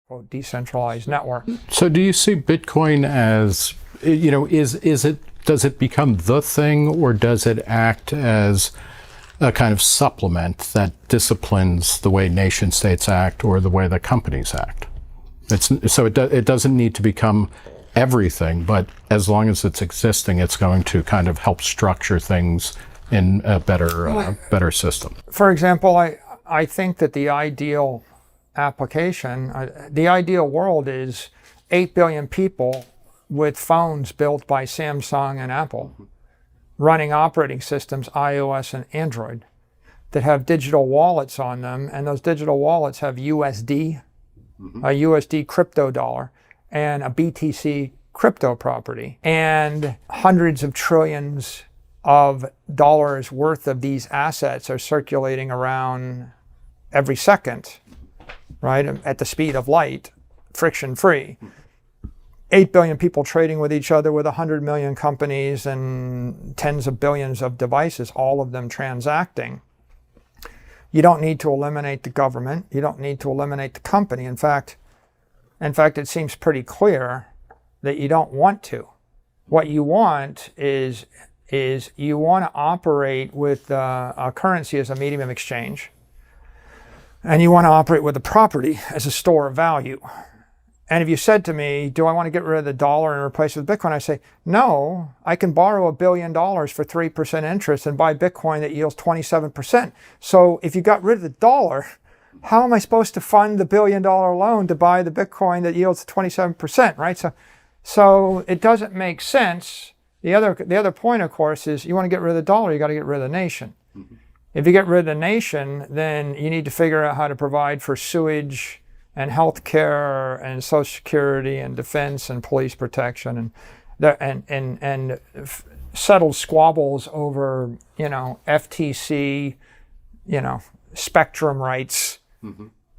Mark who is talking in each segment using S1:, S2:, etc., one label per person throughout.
S1: quote, decentralized network.
S2: So do you see Bitcoin as, does it become the thing, or does it act as a kind of supplement that disciplines the way nation states act or the way that companies act? It doesn't need to become everything, but as long as it's existing, it's going to kind of help structure things in a better system.
S1: For example, I think that the ideal application, the ideal world is 8 billion people with phones built by Samsung and Apple, running operating systems, iOS and Android, that have digital wallets on them, and those digital wallets have USD, a USD crypto dollar, and a BTC crypto property, and hundreds of trillions of dollars worth of these assets are circulating around every second, right, at the speed of light, friction-free. 8 billion people trading with each other, with 100 million companies and tens of billions of devices, all of them transacting. You don't need to eliminate the government. You don't need to eliminate the company. In fact, it seems pretty clear that you don't want to. What you want is you want to operate with a currency as a medium of exchange, and you want to operate with the property as a store of value. And if you said to me, do I want to get rid of the dollar and replace it with Bitcoin? I say, no, I can borrow $1 billion for 3% interest and buy Bitcoin that yields 27%. So if you got rid of the dollar, how am I supposed to fund the $1 billion loan to buy the Bitcoin that yields 27%, right? So it doesn't make sense. The other point, of course, is you want to get rid of the dollar, you got to get rid of the nation. If you get rid of the nation, then you need to figure out how to provide for sewage and health care and Social Security and defense and police protection and settled squabbles over, FTC, spectrum rights,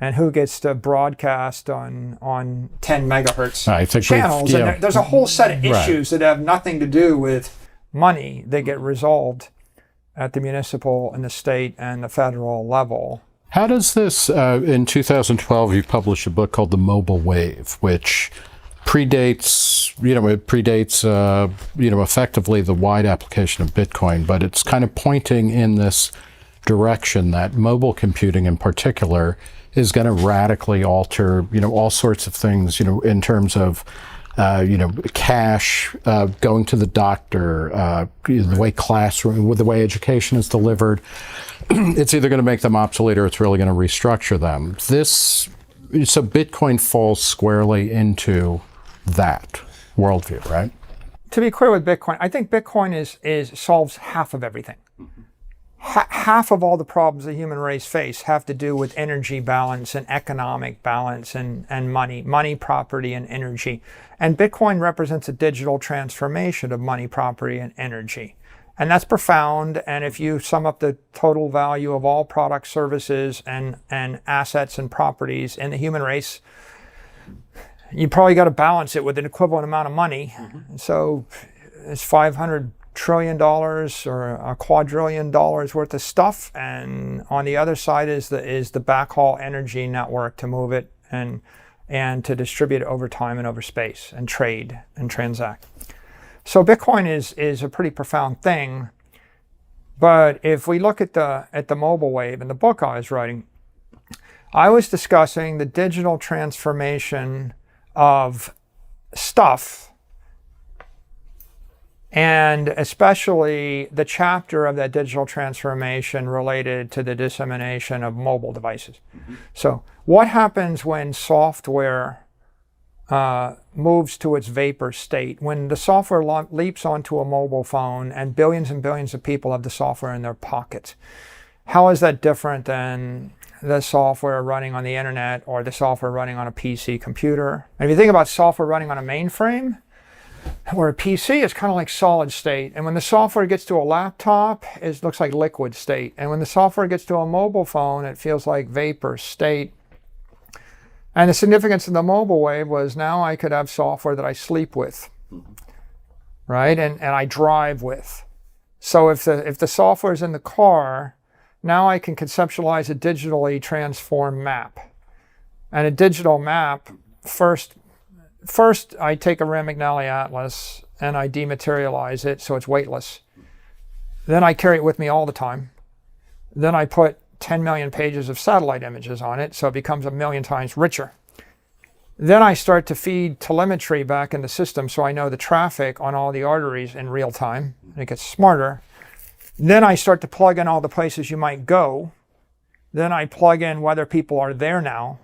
S1: and who gets to broadcast on 10 megahertz channels. And there's a whole set of issues that have nothing to do with money that get resolved at the municipal and the state and the federal level.
S2: How does this, in 2012, you published a book called The Mobile Wave, which predates effectively the wide application of Bitcoin, but it's kind of pointing in this direction that mobile computing in particular is going to radically alter, all sorts of things, in terms of, cash, going to the doctor, the way classroom, the way education is delivered. It's either going to make them obsolete or it's really going to restructure them. So Bitcoin falls squarely into that worldview, right?
S1: To be clear with Bitcoin, I think Bitcoin solves half of everything. Half of all the problems the human race face have to do with energy balance and economic balance and money, property, and energy. And Bitcoin represents a digital transformation of money, property, and energy. And that's profound. And if you sum up the total value of all products, services, and assets and properties in the human race, you probably got to balance it with an equivalent amount of money. So it's $500 trillion or a quadrillion dollars worth of stuff, and on the other side is the backhaul energy network to move it and to distribute it over time and over space and trade and transact. So Bitcoin is a pretty profound thing. But if we look at the mobile wave, in the book I was writing, I was discussing the digital transformation of stuff, and especially the chapter of that digital transformation related to the dissemination of mobile devices. So what happens when software moves to its vapor state, when the software leaps onto a mobile phone and billions of people have the software in their pockets? How is that different than the software running on the internet or the software running on a PC computer? And if you think about software running on a mainframe, where a PC is kind of like solid state, and when the software gets to a laptop, it looks like liquid state, and when the software gets to a mobile phone, it feels like vapor state. And the significance of the mobile wave was now I could have software that I sleep with, right, and I drive with. So if the software is in the car, now I can conceptualize a digitally transformed map. And a digital map, first I take a Rand-McNally atlas and I dematerialize it so it's weightless. Then I carry it with me all the time. Then I put 10 million pages of satellite images on it, so it becomes 1,000,000 times richer. Then I start to feed telemetry back in the system so I know the traffic on all the arteries in real time, and it gets smarter. Then I start to plug in all the places you might go. Then I plug in whether people are there now.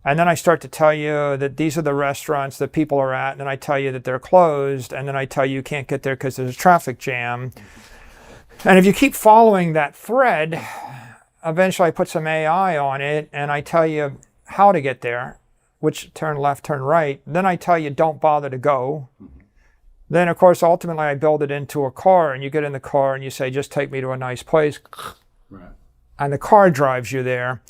S1: And then I start to tell you that these are the restaurants that people are at, and then I tell you that they're closed, and then I tell you can't get there because there's a traffic jam. And if you keep following that thread, eventually I put some AI on it, and I tell you how to get there, which turn left, turn right. Then I tell you don't bother to go. Then, of course, ultimately I build it into a car, and you get in the car and you say, just take me to a nice place.
S2: Right.
S1: And the car drives you there.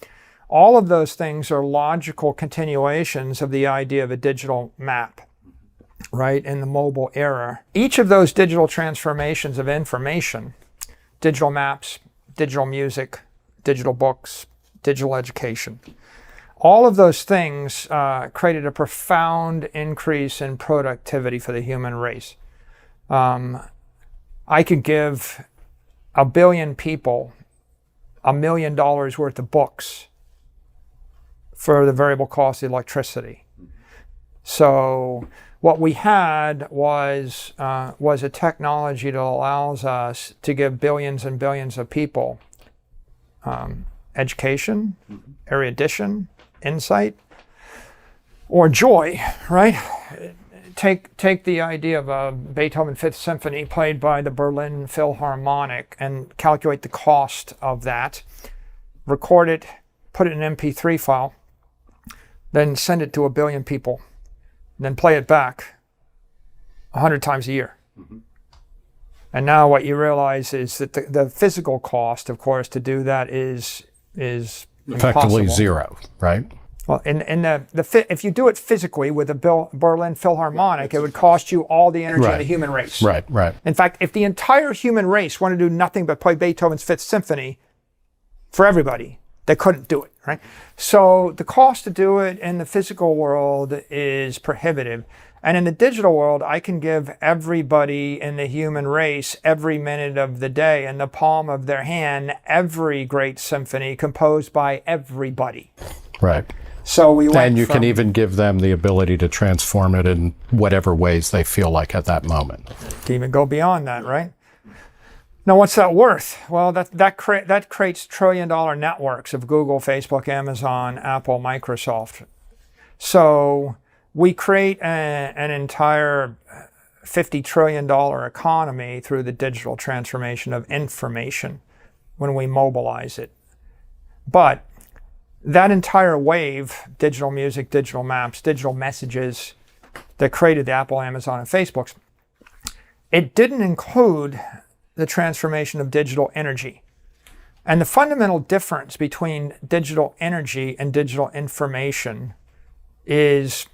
S1: All of those things are logical continuations of the idea of a digital map, right, in the mobile era. Each of those digital transformations of information, digital maps, digital music, digital books, digital education, all of those things created a profound increase in productivity for the human race. I could give 1 billion people $1 million worth of books for the variable cost of electricity. So what we had was a technology that allows us to give billions and billions of people education, erudition, insight, or joy, right? Take the idea of a Beethoven Fifth Symphony played by the Berlin Philharmonic and calculate the cost of that, record it, put it in an MP3 file, then send it to 1 billion people, then play it back 100 times a year. And now what you realize is that the physical cost, of course, to do that is
S2: Effectively
S1: impossible.
S2: zero, right?
S1: Well, if you do it physically with a Berlin Philharmonic, it would cost you all the energy of the human race.
S2: Right.
S1: In fact, if the entire human race wanted to do nothing but play Beethoven's Fifth Symphony for everybody, they couldn't do it, right? So the cost to do it in the physical world is prohibitive. And in the digital world, I can give everybody in the human race every minute of the day in the palm of their hand, every great symphony composed by everybody.
S2: Right.
S1: So we went
S2: And you can even give them the ability to transform it in whatever ways they feel like at that moment.
S1: to even go beyond that, right? Now, what's that worth? Well, that creates trillion-dollar networks of Google, Facebook, Amazon, Apple, Microsoft. So we create an entire $50 trillion economy through the digital transformation of information when we mobilize it. But that entire wave, digital music, digital maps, digital messages that created the Apple, Amazon, and Facebooks, it didn't include the transformation of digital energy. And the fundamental difference between digital energy and digital information is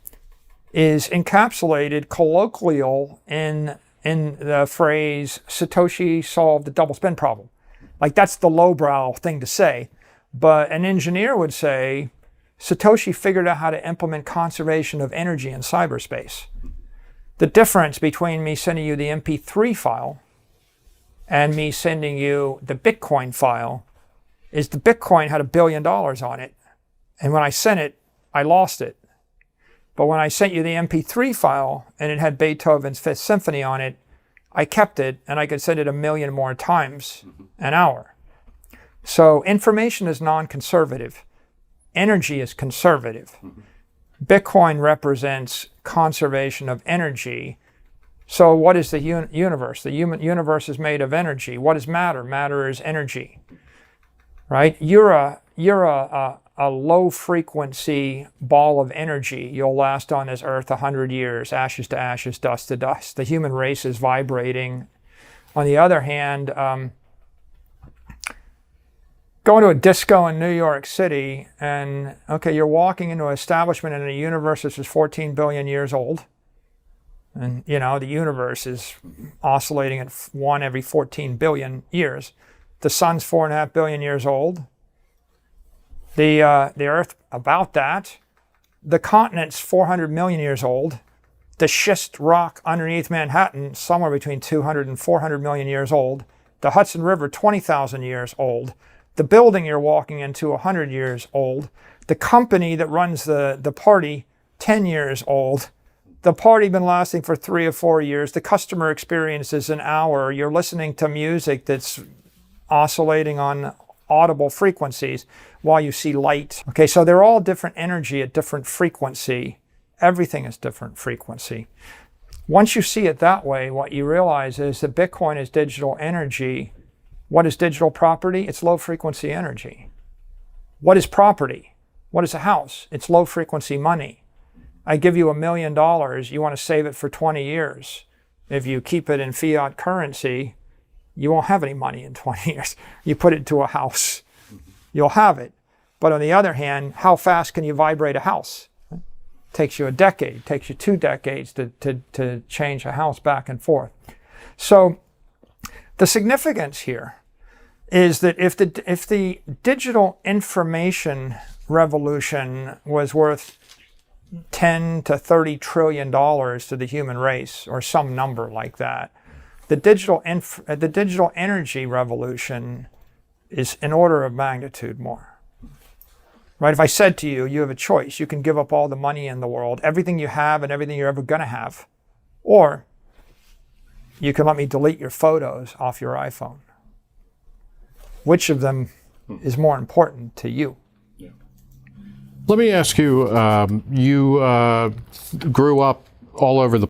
S1: encapsulated colloquial in the phrase Satoshi solved the double spin problem. Like, that's the lowbrow thing to say. But an engineer would say Satoshi figured out how to implement conservation of energy in cyberspace. The difference between me sending you the MP3 file and me sending you the Bitcoin file is the Bitcoin had $1 billion on it. And when I sent it, I lost it. But when I sent you the MP3 file and it had Beethoven's Fifth Symphony on it, I kept it and I could send it 1 million more times an hour. So information is non-conservative. Energy is conservative. Bitcoin represents conservation of energy. So what is the universe? The universe is made of energy. What is matter? Matter is energy, right? You're a low frequency ball of energy. You'll last on this earth 100 years, ashes to ashes, dust to dust. The human race is vibrating. On the other hand, going to a disco in New York City and, okay, you're walking into an establishment in a universe that's 14 billion years old. And, you know, the universe is oscillating at 1 every 14 billion years. The sun's 4.5 billion years old. The Earth about that. The continent's 400 million years old. The schist rock underneath Manhattan, somewhere between 200 and 400 million years old. The Hudson River, 20,000 years old. The building you're walking into, 100 years old. The company that runs the party, 10 years old. The party been lasting for 3 or 4 years. The customer experience is an hour. You're listening to music that's oscillating on audible frequencies while you see light. Okay, so they're all different energy at different frequency. Everything is different frequency. Once you see it that way, what you realize is that Bitcoin is digital energy. What is digital property? It's low frequency energy. What is property? What is a house? It's low frequency money. I give you $1 million, you want to save it for 20 years. If you keep it in fiat currency, you won't have any money in 20 years. You put it into a house, you'll have it. But on the other hand, how fast can you vibrate a house? It takes you a decade, takes you 2 decades to change a house back and forth. So the significance here is that if the digital information revolution was worth 10 to 30 trillion dollars to the human race, or some number like that, the digital energy revolution is an order of magnitude more. Right? If I said to you, you have a choice. You can give up all the money in the world, everything you have and everything you're ever going to have, or you can let me delete your photos off your iPhone. Which of them is more important to you?
S2: Let me ask you, you grew up all over the